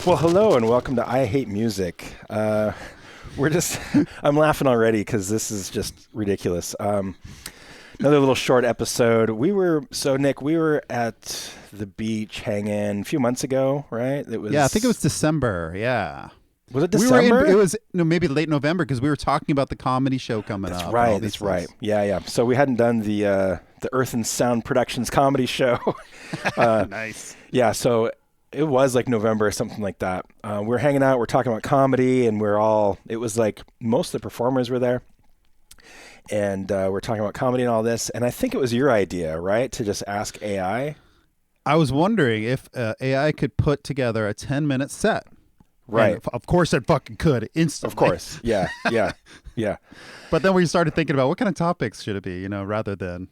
Well, hello and welcome to I Hate Music. I'm laughing already because this is just ridiculous. Another little short episode. Nick, we were at the beach hanging a few months ago, right? Yeah, I think it was December. Yeah. Was it December? It was maybe late November because we were talking about the comedy show coming up. That's right. Yeah. So we hadn't done the Earth and Sound Productions comedy show. Nice. Yeah, so it was like November or something like that. We're hanging out, we're talking about comedy, and it was like most of the performers were there. And we're talking about comedy and all this. And I think it was your idea, right, to just ask AI? I was wondering if AI could put together a 10-minute set. Right. And of course it fucking could instantly. Of course. Yeah. But then we started thinking about what kind of topics should it be, rather than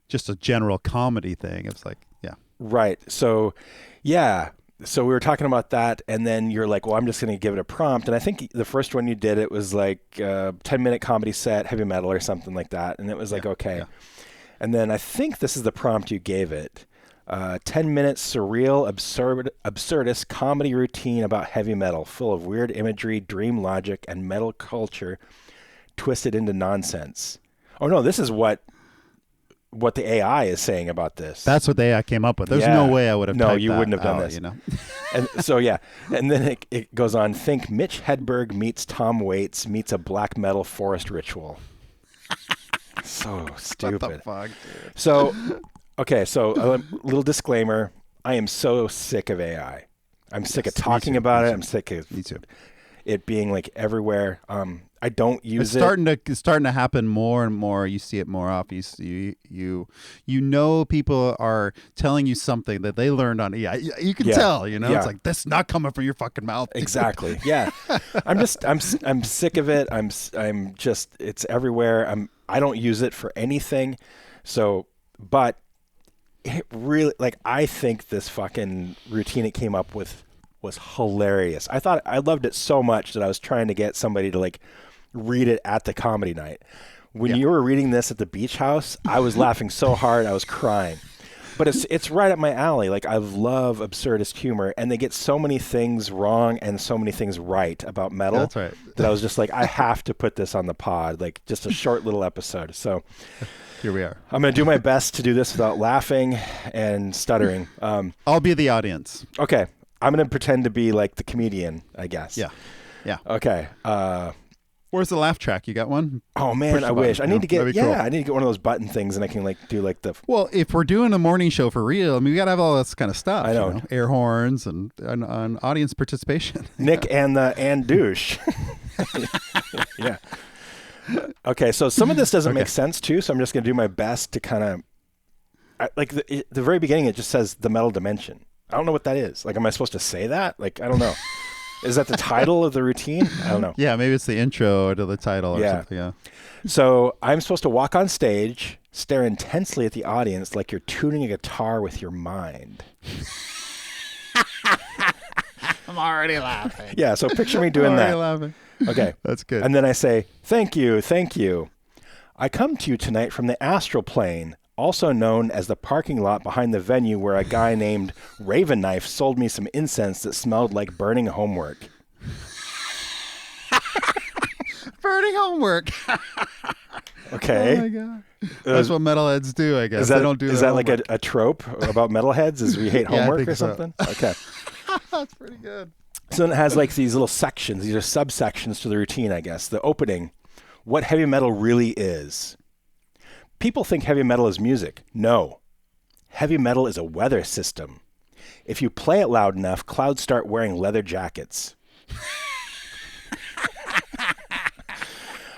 just a general comedy thing. It was like, yeah. Right. So, yeah. So we were talking about that, and then you're like, well, I'm just going to give it a prompt. And I think the first one you did, it was like a 10-minute comedy set, heavy metal or something like that. And it was like, okay. Yeah. And then I think this is the prompt you gave it. 10-minute surreal, absurdist comedy routine about heavy metal, full of weird imagery, dream logic, and metal culture twisted into nonsense. Oh, no, this is what the AI is saying about this. That's what the AI came up with. There's no way I would have No, you wouldn't have done this. And so, yeah. And then it goes on, think Mitch Hedberg meets Tom Waits meets a black metal forest ritual. So stupid. What the fuck, dude? So, okay, so a little disclaimer. I am so sick of AI. I'm sick of talking about it. I'm sick of it being like everywhere. I don't use it. It's starting to happen more and more. You see it more often. People are telling you something that they learned on AI. You can tell, It's like, that's not coming from your fucking mouth. Exactly. Yeah. I'm sick of it. I'm just, it's everywhere. I don't use it for anything. So, but it really, I think this fucking routine it came up with was hilarious. I loved it so much that I was trying to get somebody to read it at the comedy night. When you were reading this at the beach house, I was laughing so hard I was crying. But it's right up my alley. I love absurdist humor, and they get so many things wrong and so many things right about metal. That's right. That I was just like, I have to put this on the pod, just a short little episode. So here we are. I'm going to do my best to do this without laughing and stuttering. I'll be the audience. Okay. I'm going to pretend to be the comedian, I guess. Yeah. Okay. Where's the laugh track? You got one? Oh man, I wish. I need to get I need to get one of those button things, and I can do the. Well, if we're doing a morning show for real, we got to have all this kind of stuff. I know. Air horns and audience participation. Nick and douche. Yeah. Okay, so some of this doesn't make sense too, so I'm just going to do my best to kind of the very beginning. It just says the metal dimension. I don't know what that is. Am I supposed to say that? I don't know. Is that the title of the routine? I don't know. Yeah, maybe it's the intro to the title or something. Yeah. So I'm supposed to walk on stage, stare intensely at the audience like you're tuning a guitar with your mind. I'm already laughing. Yeah, so picture me doing that. Laughing. Okay. That's good. And then I say, thank you. I come to you tonight from the astral plane, also known as the parking lot behind the venue where a guy named Raven Knife sold me some incense that smelled like burning homework. Burning homework. Okay. Oh my God. That's what metalheads do, I guess. They don't do that. Is that homework. a trope about metalheads? Is we hate homework or something? So. Okay. That's pretty good. So then it has these little sections. These are subsections to the routine, I guess. The opening, what heavy metal really is. People think heavy metal is music. No. Heavy metal is a weather system. If you play it loud enough, clouds start wearing leather jackets.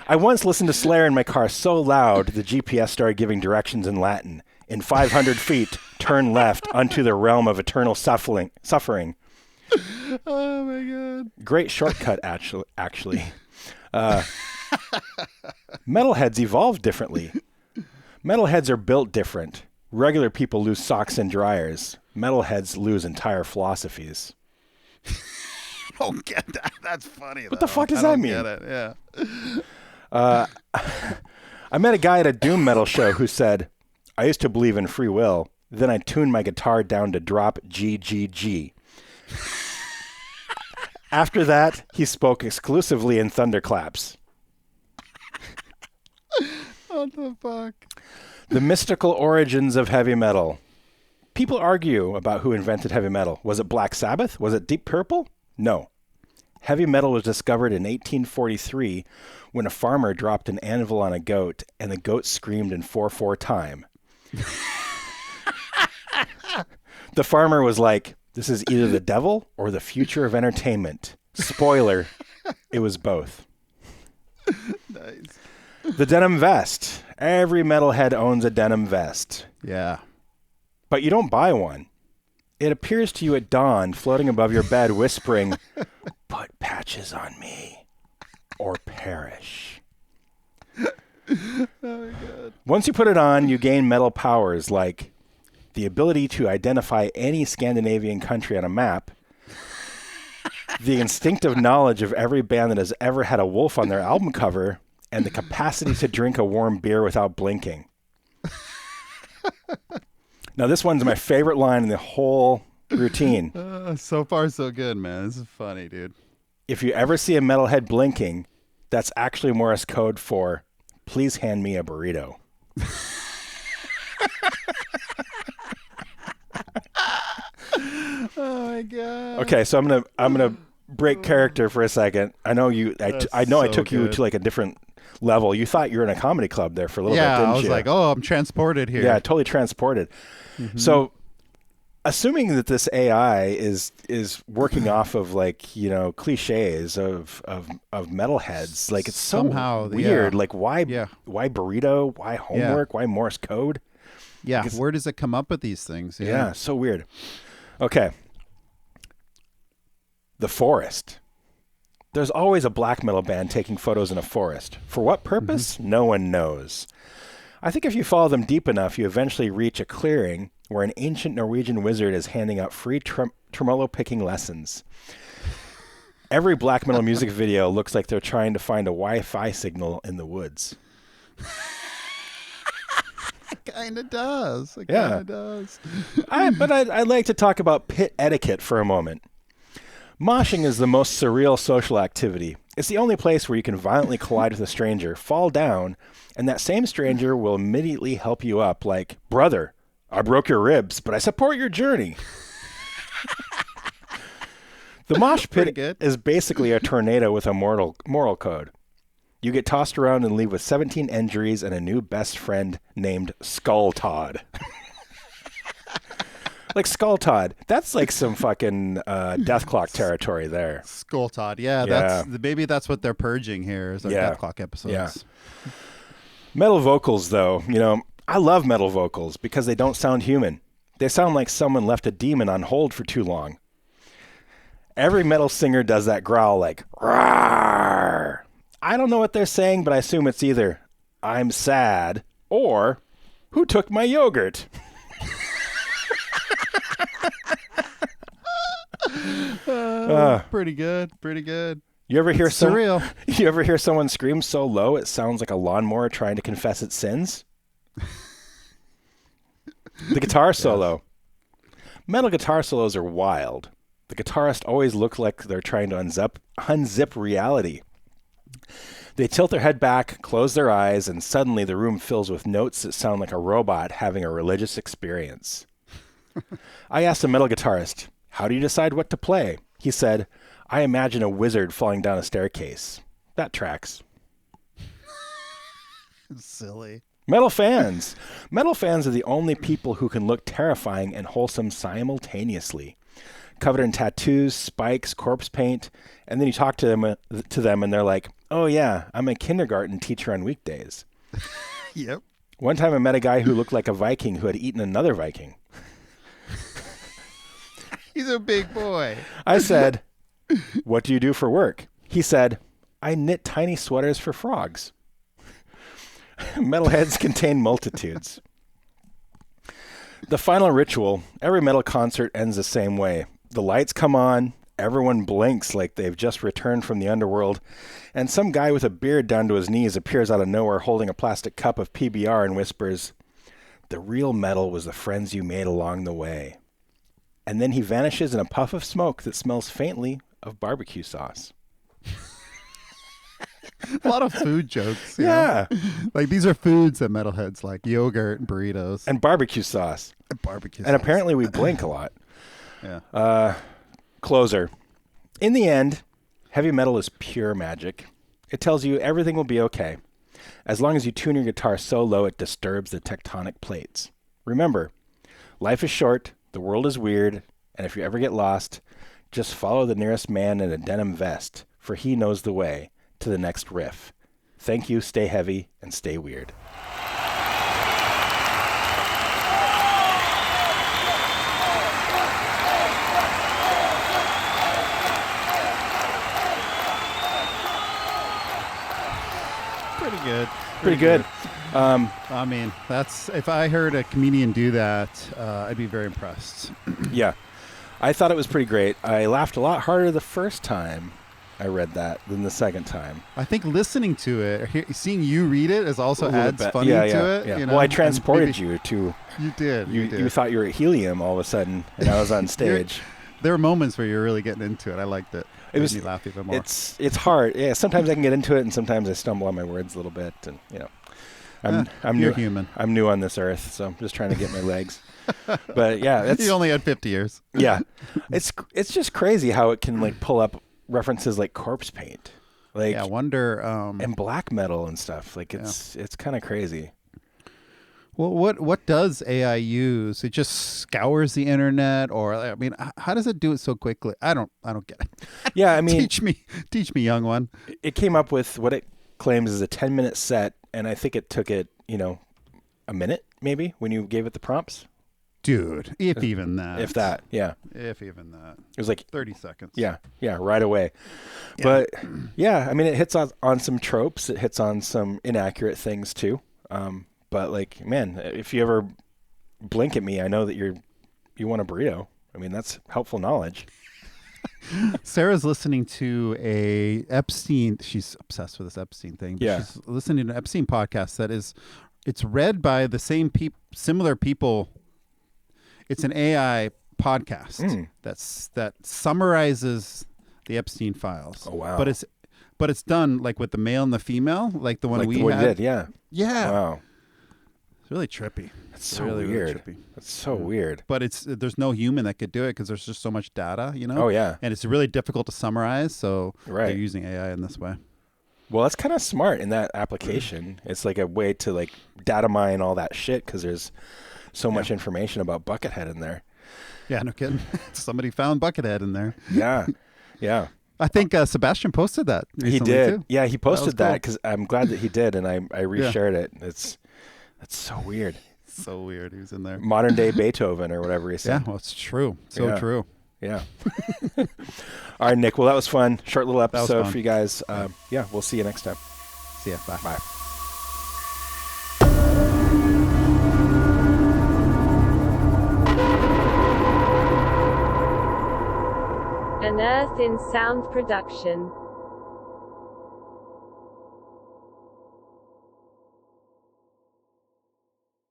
I once listened to Slayer in my car so loud, the GPS started giving directions in Latin. In 500 feet, turn left unto the realm of eternal suffering. Oh, my God. Great shortcut, actually. Metalheads evolved differently. Metalheads are built different. Regular people lose socks and dryers. Metalheads lose entire philosophies. I don't get that. That's funny. What the fuck does that mean? I don't get it. Yeah. I met a guy at a doom metal show who said, I used to believe in free will. Then I tuned my guitar down to drop G, G, G. After that, he spoke exclusively in thunderclaps. What the fuck? The mystical origins of heavy metal. People argue about who invented heavy metal. Was it Black Sabbath? Was it Deep Purple? No. Heavy metal was discovered in 1843 when a farmer dropped an anvil on a goat and the goat screamed in 4/4 time. The farmer was like, this is either the devil or the future of entertainment. Spoiler, it was both. Nice. The denim vest. Every metalhead owns a denim vest. Yeah. But you don't buy one. It appears to you at dawn, floating above your bed, whispering, put patches on me or perish. Oh my God. Once you put it on, you gain metal powers like the ability to identify any Scandinavian country on a map, the instinctive knowledge of every band that has ever had a wolf on their album cover, and the capacity to drink a warm beer without blinking. Now, this one's my favorite line in the whole routine. So far, so good, man. This is funny, dude. If you ever see a metalhead blinking, that's actually Morse code for, please hand me a burrito. Oh my God. Okay, so I'm gonna break character for a second. I know you. I know I took you to like a different level. You thought you were in a comedy club there for a little bit, didn't you? Yeah, I was like, oh, I'm transported here. Yeah, totally transported. Mm-hmm. So, assuming that this AI is working off of like, you know, cliches of metalheads, like it's so somehow weird. Yeah. Like why burrito? Why homework? Yeah. Why Morse code? Yeah, where does it come up with these things? Yeah, so weird. Okay. The forest. There's always a black metal band taking photos in a forest. For what purpose? Mm-hmm. No one knows. I think if you follow them deep enough, you eventually reach a clearing where an ancient Norwegian wizard is handing out free tremolo picking lessons. Every black metal music video looks like they're trying to find a Wi-Fi signal in the woods. It kind of does. It Yeah. kind of does. But I'd like to talk about pit etiquette for a moment. Moshing is the most surreal social activity. It's the only place where you can violently collide with a stranger, fall down, and that same stranger will immediately help you up like, brother, I broke your ribs, but I support your journey. The mosh pit is basically a tornado with a moral code. You get tossed around and leave with 17 injuries and a new best friend named Skull Todd. Like Skull Todd, that's like some fucking Death Clock territory there. Skull Todd, yeah. Maybe that's what they're purging here is our Death Clock episodes. Yeah. Metal vocals, though, you know, I love metal vocals because they don't sound human. They sound like someone left a demon on hold for too long. Every metal singer does that growl like, rawr. I don't know what they're saying, but I assume it's either, I'm sad, or, who took my yogurt? Pretty good. Pretty good. You ever hear surreal? You ever hear someone scream so low it sounds like a lawnmower trying to confess its sins? The guitar solo. Yes. Metal guitar solos are wild. The guitarist always looks like they're trying to unzip reality. They tilt their head back, close their eyes, and suddenly the room fills with notes that sound like a robot having a religious experience. I asked a metal guitarist, how do you decide what to play? He said, I imagine a wizard falling down a staircase. That tracks. Silly. Metal fans. Metal fans are the only people who can look terrifying and wholesome simultaneously. Covered in tattoos, spikes, corpse paint, and then you talk to them and they're like, oh yeah, I'm a kindergarten teacher on weekdays. Yep. One time I met a guy who looked like a Viking who had eaten another Viking. He's a big boy. I said, what do you do for work? He said, I knit tiny sweaters for frogs. Metalheads contain multitudes. The final ritual, every metal concert ends the same way. The lights come on, everyone blinks like they've just returned from the underworld, and some guy with a beard down to his knees appears out of nowhere holding a plastic cup of PBR and whispers, the real metal was the friends you made along the way. And then he vanishes in a puff of smoke that smells faintly of barbecue sauce. A lot of food jokes. you Yeah. know? Like these are foods that metalheads like: yogurt and burritos And barbecue sauce. and barbecue. And sauce. apparently we blink a lot. Yeah. Closer. In the end, heavy metal is pure magic. It tells you everything will be okay, as long as you tune your guitar so low it disturbs the tectonic plates. Remember, life is short, the world is weird, and if you ever get lost, just follow the nearest man in a denim vest, for he knows the way to the next riff. Thank you, stay heavy, and stay weird. Pretty good. Pretty good. I mean, that's if I heard a comedian do that, I'd be very impressed. Yeah. I thought it was pretty great. I laughed a lot harder the first time I read that than the second time. I think listening to it, seeing you read it, is also A little adds bit. funny Yeah, to yeah, it. yeah. You know? Well, I And transported maybe- you to... You did. You thought you were at helium all of a sudden, and I was on stage. There were moments where you were really getting into it. I liked it. It was made me laugh even more. It's hard. Yeah, sometimes I can get into it, and sometimes I stumble on my words a little bit, and I'm you're new. human. I'm new on this earth, so I'm just trying to get my legs. But yeah, that's You only had 50 years. yeah. It's just crazy how it can like pull up references like corpse paint, like Yeah, I wonder. and black metal and stuff. Like it's kind of crazy. Well, what does AI use? It just scours the internet, or I mean, how does it do it so quickly? I don't get it. Yeah, I mean, teach me, young one. it came up with what it claims is a 10-minute set, and I think it took it, a minute maybe when you gave it the prompts. Dude, if even that. If that, yeah. If even that. It was like 30 seconds. Yeah, right away. Yeah. But yeah, I mean, it hits on some tropes. It hits on some inaccurate things too. But like, man, if you ever blink at me, I know that you want a burrito. I mean, that's helpful knowledge. Sarah's listening to a Epstein. She's obsessed with this Epstein thing. But Yeah. She's listening to an Epstein podcast it's read by the same similar people. It's an AI podcast that summarizes the Epstein files. Oh wow! But it's done like with the male and the female, like the one like we the one had. you did, yeah. Yeah. Wow. It's really trippy. That's so really, weird. really trippy. That's so weird. But there's no human that could do it because there's just so much data, Oh yeah. And it's really difficult to summarize, so Right. they're using AI in this way. Well, that's kind of smart in that application. It's like a way to like data mine all that shit because there's so much information about Buckethead in there. Yeah, no kidding. Somebody found Buckethead in there. Yeah. Yeah. I think Sebastian posted that recently, He did. too. Yeah, he posted cool. that because I'm glad that he did, and I reshared it. That's so weird. So weird. He was in there. Modern day Beethoven or whatever he Yeah, said. well, it's true. So Yeah. true. Yeah. All right, Nick. Well, that was fun. Short little was episode fun. for you guys. Yeah, we'll see you next time. See ya. Bye. Bye. An Earth in Sound production.